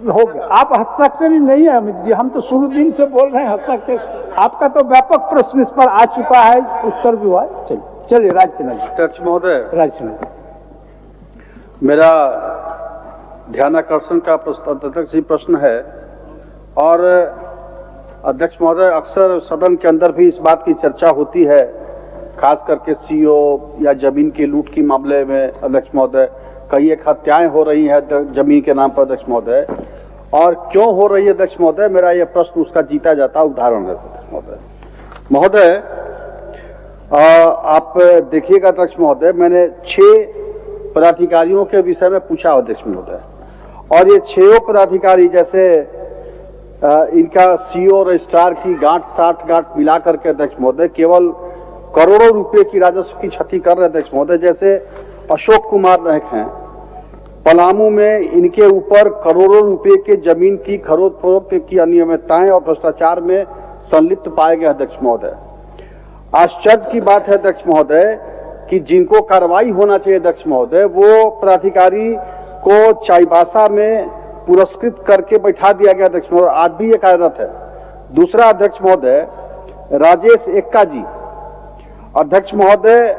हो गया। आप हस्ताक्षरी नहीं है अमित जी, हम तो शुरू दिन से बोल रहे हैं हस्ताक्षर। आपका तो व्यापक प्रश्न इस पर आ चुका है, उत्तर भी हुआ है। चलिए राज सिन्हा जी। अध्यक्ष महोदय, राज सिन्हा जी, मेरा ध्यानाकर्षण का अध्यक्ष जी प्रश्न है। और अध्यक्ष महोदय, अक्सर सदन के अंदर भी इस बात की चर्चा होती है, खास करके सीओ या जमीन की लूट के मामले में अध्यक्ष महोदय, कई एक हत्याएं हो रही है जमीन के नाम पर अध्यक्ष महोदय, और क्यों हो रही है अध्यक्ष महोदय, मेरा यह प्रश्न उसका जीता जाता उदाहरण है अध्यक्ष महोदय। आप देखिएगा अध्यक्ष महोदय, मैंने 6 पदाधिकारियों के विषय में पूछा अध्यक्ष महोदय, और ये 6 पदाधिकारी जैसे इनका सीओ रजिस्ट्रार की गांठ 60 गांठ मिला करके अध्यक्ष महोदय केवल करोड़ों रुपए की राजस्व की क्षति कर रहे अध्यक्ष महोदय। जैसे अशोक कुमार नायक हैं, पलामू में इनके ऊपर करोड़ों रुपए के जमीन की खरीद फरोख्त की अनियमितताएं और भ्रष्टाचार में संलिप्त पाए गए अध्यक्ष महोदय। आश्चर्य की बात है अध्यक्ष महोदय कि जिनको कार्रवाई होना चाहिए अध्यक्ष महोदय, वो पदाधिकारी को चाईबासा में पुरस्कृत करके बैठा दिया गया अध्यक्ष महोदय, आज भी ये कार्यरत है। दूसरा अध्यक्ष महोदय, राजेश एक्का जी अध्यक्ष महोदय,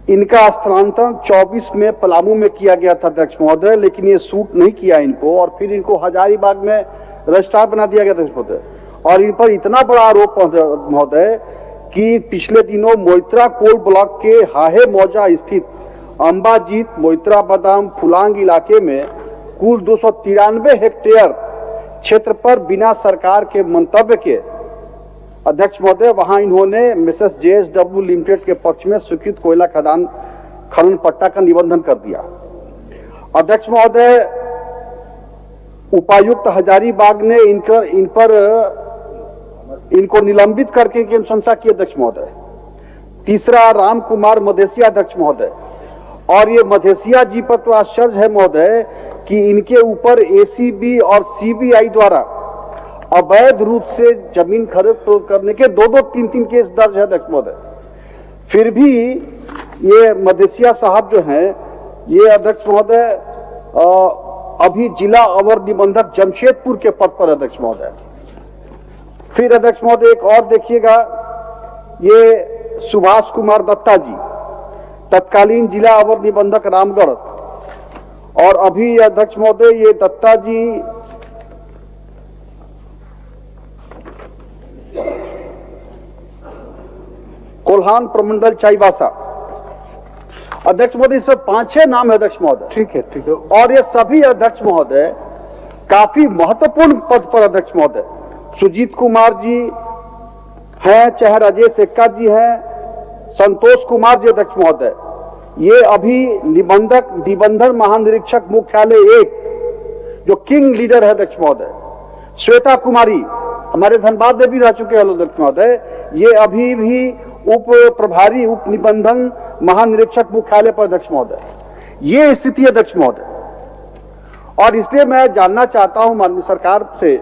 इनका स्थानांतरण 24 में पलामू में किया गया था अध्यक्ष महोदय, लेकिन ये सूट नहीं किया इनको, और फिर इनको हजारीबाग में रजिस्ट्रार बना दिया गया अध्यक्ष महोदय। और इन पर इतना बड़ा आरोप महोदय कि पिछले दिनों मोइत्रा कोल ब्लॉक के हाहे मौजा स्थित अंबाजीत, मोइत्रा बादाम, फुलांग इलाके में कुल 293 हेक्टेयर क्षेत्र पर बिना सरकार के मंतव्य के अध्यक्ष महोदय वहां इन्होंने मिसेस JSW लिमिटेड के पक्ष में स्वीकृत कोयला खदान खनन पट्टा का निबंधन कर दिया। अध्यक्ष महोदय, उपायुक्त हजारीबाग ने इनको निलंबित करके की अनुशंसा की अध्यक्ष महोदय। तीसरा, राम कुमार मधेसिया अध्यक्ष महोदय, और ये मधेसिया जी पर तो आश्चर्य है महोदय कि इनके ऊपर ACB और CBI द्वारा अवैध रूप से जमीन खरीद करने के 2-2, 3-3 केस दर्ज है अध्यक्ष महोदय। फिर भी ये मधेसिया साहब जो हैं, ये अध्यक्ष महोदय अभी जिला अवर निबंधक जमशेदपुर के पद पर अध्यक्ष महोदय। फिर अध्यक्ष महोदय एक और देखिएगा, ये सुभाष कुमार दत्ता जी तत्कालीन जिला अवर निबंधक रामगढ़, और अभी अध्यक्ष महोदय ये दत्ता जी कोल्हान प्रमंडल चाईबासा अध्यक्ष महोदय। इसमें 5-6 नाम है अध्यक्ष महोदय। ठीक है, ठीक है। और ये सभी अध्यक्ष महोदय काफी महत्वपूर्ण पद पर अध्यक्ष महोदय। सुजीत कुमार जी हैं, चाहे राजेश एक्का जी हैं, संतोष कुमार जी अध्यक्ष महोदय, ये अभी निबंधन महानिरीक्षक मुख्यालय 1 जो किंग लीडर है अध्यक्ष महोदय। श्वेता कुमारी हमारे धनबाद में भी रह चुके हैं अध्यक्ष महोदय, ये अभी भी उप प्रभारी उप निबंधन महानिरीक्षक मुख्यालय पर अध्यक्ष महोदय। ये स्थिति अध्यक्छ महोदय। और इसलिए मैं जानना चाहता हूं माननीय सरकार से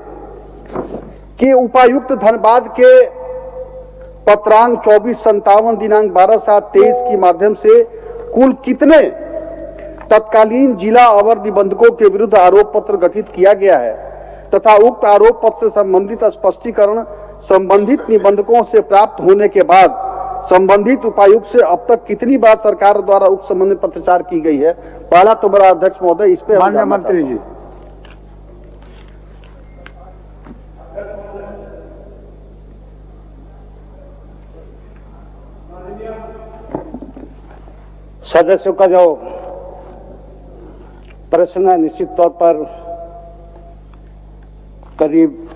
कि उपायुक्त धनबाद के पत्रांक 2457 दिनांक 12/7/23 के माध्यम से कुल कितने तत्कालीन जिला अवर निबंधकों के विरुद्ध आरोप पत्र गठित किया गया है तथा उक्त आरोप पत्र से संबंधित स्पष्टीकरण संबंधित निबंधकों से प्राप्त होने के बाद संबंधित उपायुक्त से अब तक कितनी बार सरकार द्वारा उक्त संबंधित पत्राचार की गई है। पहला तो बड़ा अध्यक्ष महोदय इस पे माननीय मंत्री जी। सदस्यों का जो प्रश्न है निश्चित तौर पर करीब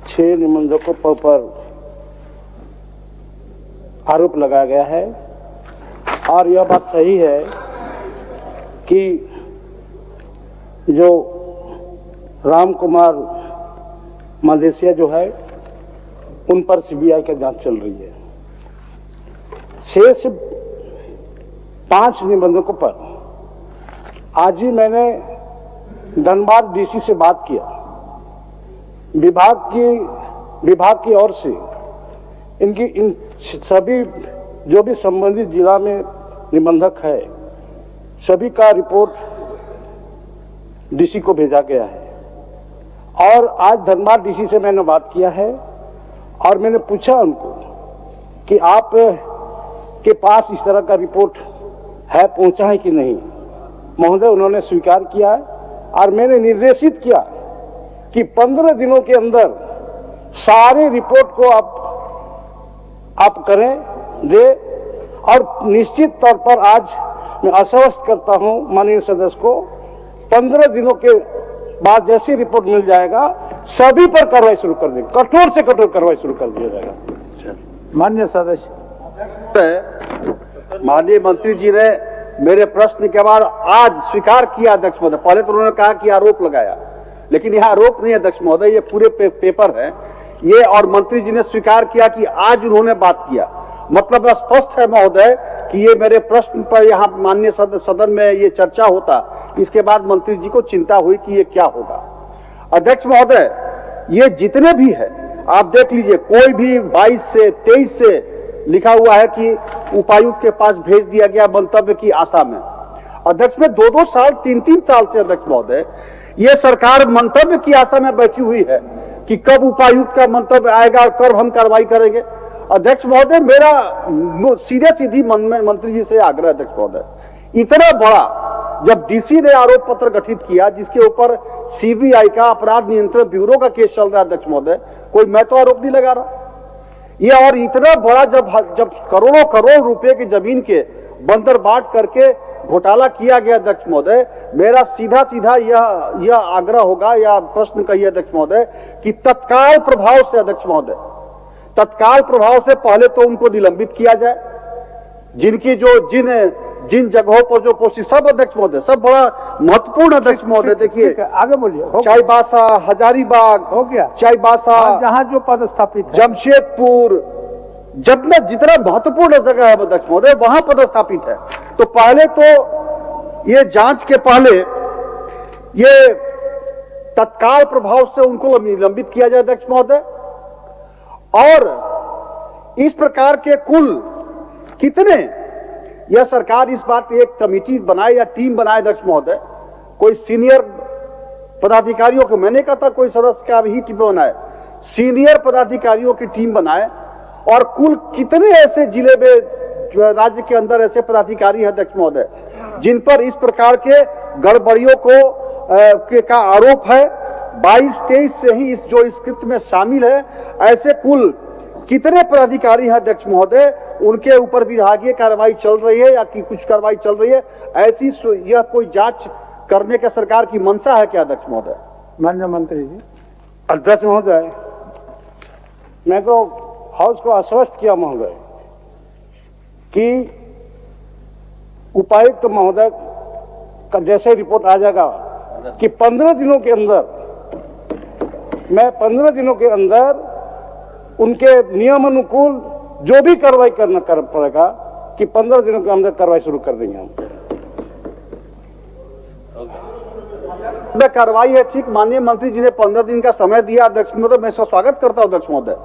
6 निबंधकों पर आरोप लगाया गया है और यह बात सही है कि जो राम कुमार मधेसिया जो है उन पर CBI का जांच चल रही है। शेष 5 निबंधकों पर आज ही मैंने धनबाद DC से बात किया। विभाग की ओर से इन सभी जो भी संबंधित जिला में निबंधक है सभी का रिपोर्ट डीसी को भेजा गया है। और आज धनबाद डीसी से मैंने बात किया है और मैंने पूछा उनको कि आप के पास इस तरह का रिपोर्ट है, पहुंचा है कि नहीं। महोदय उन्होंने स्वीकार किया है और मैंने निर्देशित किया कि 15 दिनों के अंदर सारे रिपोर्ट को आप करें दे। और निश्चित तौर पर आज मैं आश्वस्त करता हूं माननीय सदस्य को, 15 दिनों के बाद जैसी रिपोर्ट मिल जाएगा सभी पर कार्रवाई शुरू कर देंगे, कठोर से कठोर कार्रवाई शुरू कर दिया जाएगा। माननीय सदस्य, माननीय मंत्री जी ने मेरे प्रश्न के बाद आज स्वीकार किया अध्यक्ष महोदय। पहले तो उन्होंने कहा कि आरोप लगाया, लेकिन यह आरोप नहीं अध्यक्ष महोदय, ये पूरे पेपर है ये। और मंत्री जी ने स्वीकार किया कि आज उन्होंने बात किया, मतलब स्पष्ट है महोदय कि ये मेरे प्रश्न पर यहाँ माननीय सदन में ये चर्चा होता, इसके बाद मंत्री जी को चिंता हुई कि ये क्या होगा। अध्यक्ष महोदय, ये जितने भी है आप देख लीजिए, कोई भी 22 से 23 से लिखा हुआ है कि उपायुक्त के पास भेज दिया गया मंतव्य की आशा में। अध्यक्ष में 2-2 साल 3-3 साल से अध्यक्ष महोदय ये सरकार मंतव्य की आशा में बैठी हुई है कि कब उपायुक्त का मंतव्य आएगा और कब हम कार्रवाई करेंगे। अध्यक्ष महोदय, मेरा सीधे सीधी मंत्री जी से आग्रह अध्यक्ष महोदय, इतना बड़ा जब डीसी ने आरोप पत्र गठित किया जिसके ऊपर सीबीआई का अपराध नियंत्रण ब्यूरो का केस चल रहा है अध्यक्ष महोदय, कोई मैं तो आरोप नहीं लगा रहा ये। और इतना बड़ा जब करोड़ों करोड़ रुपए की जमीन के बंदर बांट करके घोटाला किया गया अध्यक्ष महोदय, मेरा सीधा सीधा यह आग्रह होगा या प्रश्न कहिए अध्यक्ष महोदय कि तत्काल प्रभाव से अध्यक्ष महोदय, तत्काल प्रभाव से पहले तो उनको निलंबित किया जाए, जिनकी जो जिन जगहों पर जो पोस्टिंग, सब अध्यक्ष महोदय सब बड़ा महत्वपूर्ण अध्यक्ष महोदय। देखिए आगे बोलिए। चाईबासा, हजारीबाग हो गया, चाईबासा, जहां जो पद स्थापित है, जमशेदपुर, जितना महत्वपूर्ण जगह है अध्यक्ष महोदय वहां पदस्थापित है। तो पहले तो ये जांच के पहले ये तत्काल प्रभाव से उनको निलंबित किया जाए अध्यक्ष महोदय। और इस प्रकार के कुल कितने, यह सरकार इस बात की एक कमेटी बनाए या टीम बनाए अध्यक्ष महोदय, कोई सीनियर पदाधिकारियों को, मैंने कहा था कोई सदस्य का भी टीम बनाए, सीनियर पदाधिकारियों की टीम बनाए। और कुल कितने ऐसे जिले में राज्य के अंदर ऐसे पदाधिकारी हैं अध्यक्ष महोदय जिन पर इस प्रकार के गड़बड़ियों का आरोप है। 22-23 से ही इस स्क्रिप्ट में शामिल है, ऐसे कुल कितने पदाधिकारी हैं अध्यक्ष महोदय, उनके ऊपर विभागीय कार्रवाई चल रही है या कि कुछ कार्रवाई चल रही है, ऐसी यह कोई जांच करने का सरकार की मंशा है क्या अध्यक्ष महोदय? माननीय मंत्री जी। अध्यक्ष महोदय, मैं तो हाउस को आश्वस्त किया महोदय कि उपायुक्त महोदय का जैसे रिपोर्ट आ जाएगा कि 15 दिनों के अंदर, मैं 15 दिनों के अंदर उनके नियम अनुकूल जो भी कार्रवाई करना पड़ेगा कि 15 दिनों के अंदर कार्रवाई शुरू कर देंगे हम। कार्रवाई है ठीक, माननीय मंत्री जी ने 15 दिन का समय दिया अध्यक्ष महोदय, मैं इसका स्वागत करता हूं अध्यक्ष महोदय।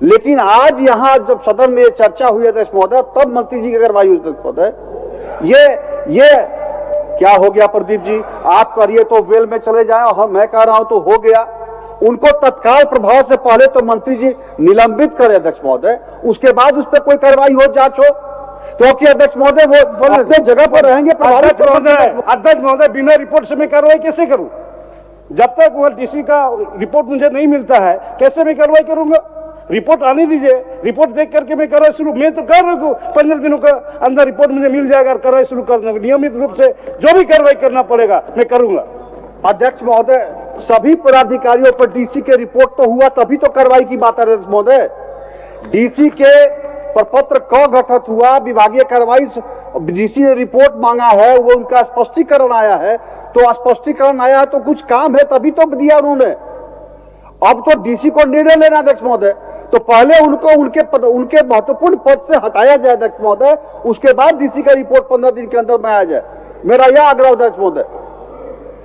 लेकिन आज यहां जब सदन में चर्चा हुई अध्यक्ष महोदय, तब मंत्री जी की कार्रवाई हुई अध्यक्ष महोदय। ये क्या हो गया प्रदीप जी, आप करिए तो वेल में चले जाए और मैं कह रहा हूं तो हो गया। उनको तत्काल प्रभाव से पहले तो मंत्री जी निलंबित करे अध्यक्ष महोदय, उसके बाद उस पर कोई कार्रवाई हो, जांच हो, क्योंकि अध्यक्ष महोदय वो अपने जगह पर रहेंगे। अध्यक्ष महोदय, बिना रिपोर्ट से मैं कार्रवाई कैसे करूं? जब तक वह डीसी का रिपोर्ट मुझे नहीं मिलता है कैसे मैं कार्रवाई करूंगा? रिपोर्ट आने दीजिए, रिपोर्ट देख करके मैं कार्रवाई शुरू, मैं तो कर रहा हूं 15 दिनों का अंदर रिपोर्ट मुझे मिल जाएगा और कार्रवाई शुरू करना, नियमित रूप से जो भी कार्रवाई करना पड़ेगा मैं करूंगा। अध्यक्ष महोदय, सभी पदाधिकारियों पर डीसी के रिपोर्ट तो हुआ तभी तो कार्रवाई की बात है अध्यक्ष महोदय। डीसी के प्रपत्र क गठित हुआ, विभागीय कार्रवाई, डीसी ने रिपोर्ट मांगा है, वो उनका स्पष्टीकरण आया है, तो स्पष्टीकरण आया है तो कुछ काम है तभी तो दिया उन्होंने। अब तो डीसी को निर्णय लेना अध्यक्ष महोदय, तो पहले उनको उनके महत्वपूर्ण पद से हटाया जाए अध्यक्ष महोदय, उसके बाद डीसी का रिपोर्ट 15 दिन के अंदर में आ जाए। मेरा यह आग्रह अध्यक्ष महोदय।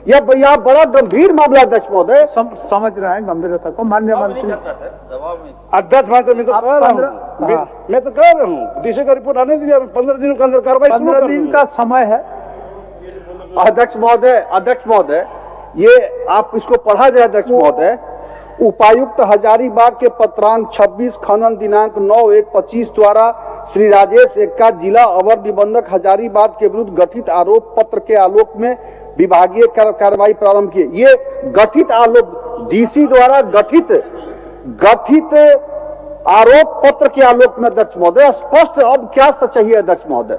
यह बड़ा गंभीर मामला अध्यक्ष महोदय, समझ रहे हैं गंभीरता को माननीय मंत्री। अध्यक्ष महोदय, मैं तो कह रहा हूँ डीसी का रिपोर्ट आने दीजिए, 15 दिनों के अंदर कार्रवाई, 15 दिन का समय है अध्यक्ष महोदय। ये आप इसको पढ़ा जाए अध्यक्ष महोदय। उपायुक्त हजारीबाग के पत्रांक 26 खनन दिनांक 9/1/25 द्वारा श्री राजेश एक्का जिला अवर निबंधक हजारीबाग के विरुद्ध गठित आरोप पत्र के आलोक में विभागीय कार्रवाई प्रारंभ की। ये गठित आलोक डीसी द्वारा गठित आरोप पत्र के आलोक में अध्यक्ष महोदय स्पष्ट अब क्या चाहिए अध्यक्ष महोदय?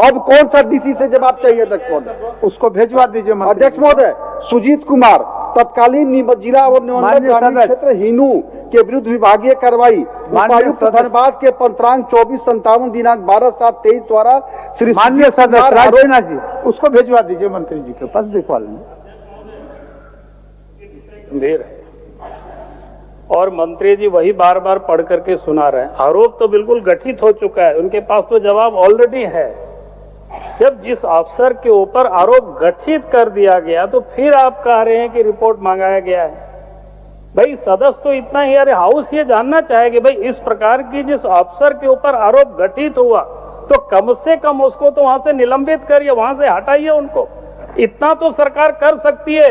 अब कौन सा डीसी से जवाब चाहिए अध्यक्ष महोदय? उसको भेजवा दीजिए अध्यक्ष महोदय। सुजीत कुमार तत्कालीन जिला और निबंधक ग्रामीण क्षेत्र हिनू के विरुद्ध विभागीय कार्रवाई। उपायुक्त धनबाद के पत्रांक 2457 दिनांक 12/7/23 द्वारा श्री माननीय सदस्य राजेना जी उसको भेजवा दीजिए मंत्री जी के पास, दिखवा लेंगे। गंभीर है और मंत्री जी वही बार बार पढ़ करके सुना रहे हैं। आरोप तो बिल्कुल गठित हो चुका है, उनके पास तो जवाब ऑलरेडी है। जब जिस अफसर के ऊपर आरोप गठित कर दिया गया तो फिर आप कह रहे हैं कि रिपोर्ट मांगाया गया है। भाई सदस्य तो इतना ही, अरे हाउस ये जानना चाहेगी भाई इस प्रकार की जिस अफसर के ऊपर आरोप गठित हुआ तो कम से कम उसको तो वहां से निलंबित करिए, वहां से हटाइए उनको। इतना तो सरकार कर सकती है।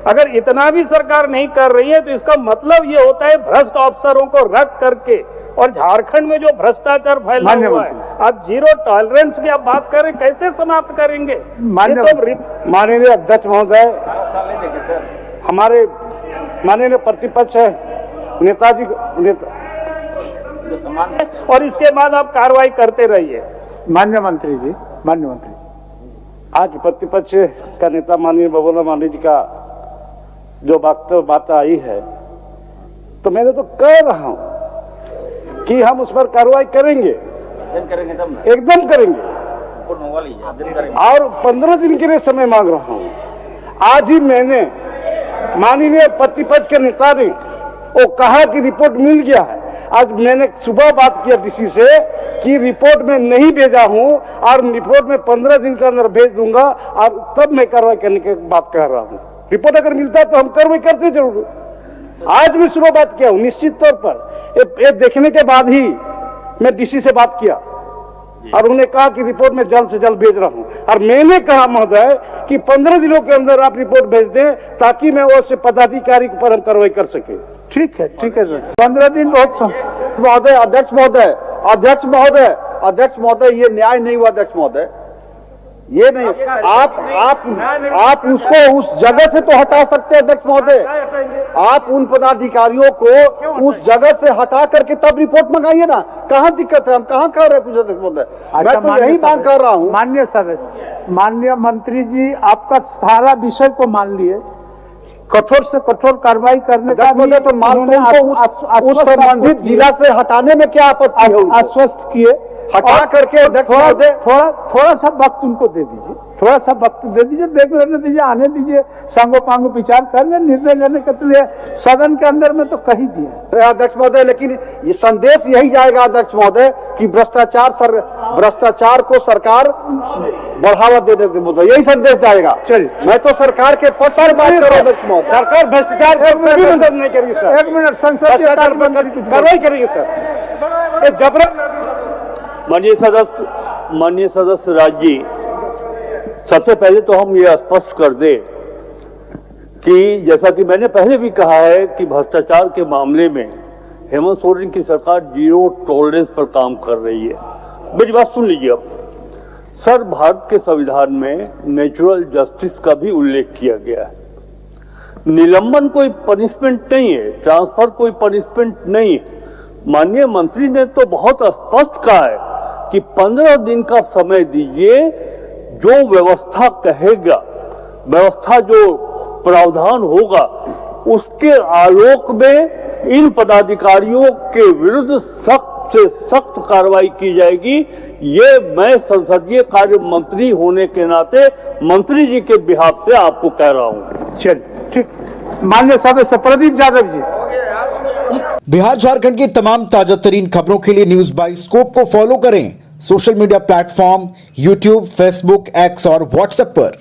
अगर इतना भी सरकार नहीं कर रही है तो इसका मतलब ये होता है भ्रष्ट अफसरों को रख करके, और झारखंड में जो भ्रष्टाचार फैला हुआ है, आप जीरो टॉलरेंस की आप बात कर रहे हैं, कैसे समाप्त करेंगे? माननीय अध्यक्ष महोदय, हमारे माननीय प्रतिपक्ष नेताजी और इसके बाद आप कार्रवाई करते रहिए। माननीय मंत्री जी, माननीय मंत्री, आज प्रतिपक्ष का नेता माननीय बबूला मांझी जी का जो बात आई है, तो मैंने तो कह रहा हूं कि हम उस पर कार्रवाई करेंगे, एकदम करेंगे और 15 दिन के लिए समय मांग रहा हूं। आज ही मैंने माननीय प्रतिपक्ष के नेता ने वो कहा कि रिपोर्ट मिल गया है। आज मैंने सुबह बात किया डीसी से कि रिपोर्ट में नहीं भेजा हूं और रिपोर्ट में 15 दिन के अंदर भेज दूंगा और तब मैं कार्रवाई करने की बात कह रहा हूं। रिपोर्ट अगर मिलता है तो हम कार्रवाई करते जरूर। आज मैं सुबह बात किया हूं, निश्चित तौर पर ये देखने के बाद ही मैं डीसी से बात किया और उन्होंने कहा कि रिपोर्ट में जल्द से जल्द भेज रहा हूं। और मैंने कहा महोदय कि 15 दिनों के अंदर आप रिपोर्ट भेज दें ताकि मैं वो पदाधिकारी पर हम कार्रवाई कर सके। ठीक है, ठीक है सर, 15 दिन बहुत महोदय। अध्यक्ष महोदय, अध्यक्ष महोदय, अध्यक्ष महोदय, ये न्याय नहीं हुआ अध्यक्ष महोदय, ये नहीं। आप उसको उस जगह से तो हटा सकते हैं अध्यक्ष महोदय। आप उन पदाधिकारियों को उस जगह से हटा करके तब रिपोर्ट मंगाइए ना। कहाँ दिक्कत है? हम कहाँ कर रहे हैं कुछ अध्यक्ष महोदय? मैं तो यही मांग कर रहा हूँ। माननीय सदस्य, माननीय मंत्री जी आपका सारा विषय को मान लिए, कठोर से कठोर कार्रवाई करने का भी तो उस संबंधित जिला से हटाने में क्या आपत्ति है? आश्वस्त किए, हटा करके थोड़ा सा वक्त उनको दे दीजिए, थोड़ा सा वक्त दे दीजिए, देख लेने दीजिए, आने दीजिए, सांगो विचार कर ले, निर्णय लेने के लिए सदन के अंदर में तो कही दिया अध्यक्ष महोदय। लेकिन ये संदेश यही जाएगा अध्यक्ष महोदय कि भ्रष्टाचार को सरकार बढ़ावा दे देती महोदय, यही संदेश जाएगा। चलिए, मैं तो सरकार के पक्ष में बात कर रहा हूँ अध्यक्ष महोदय। सरकार भ्रष्टाचार को मदद नहीं करेगी सर। एक मिनट, संसद कार्रवाई करेगी सर। जबरन माननीय सदस्य राज जी, सबसे पहले तो हम ये स्पष्ट कर दें कि जैसा कि मैंने पहले भी कहा है कि भ्रष्टाचार के मामले में हेमंत सोरेन की सरकार जीरो टॉलरेंस पर काम कर रही है। मेरी बात सुन लीजिए। अब सर, भारत के संविधान में नेचुरल जस्टिस का भी उल्लेख किया गया है। निलंबन कोई पनिशमेंट नहीं है, ट्रांसफर कोई पनिशमेंट नहीं है। माननीय मंत्री ने तो बहुत स्पष्ट कहा है कि 15 दिन का समय दीजिए, जो व्यवस्था कहेगा, व्यवस्था जो प्रावधान होगा उसके आलोक में इन पदाधिकारियों के विरुद्ध सख्त से सख्त कार्रवाई की जाएगी। ये मैं संसदीय कार्य मंत्री होने के नाते मंत्री जी के बिहाफ से आपको कह रहा हूं। चलिए, ठीक। माननीय सदस्य प्रदीप यादव जी। बिहार झारखंड की तमाम ताजा तरीन खबरों के लिए न्यूज बाइस्कोप को फॉलो करें social media platform YouTube, Facebook, x और व्हाट्सएप पर।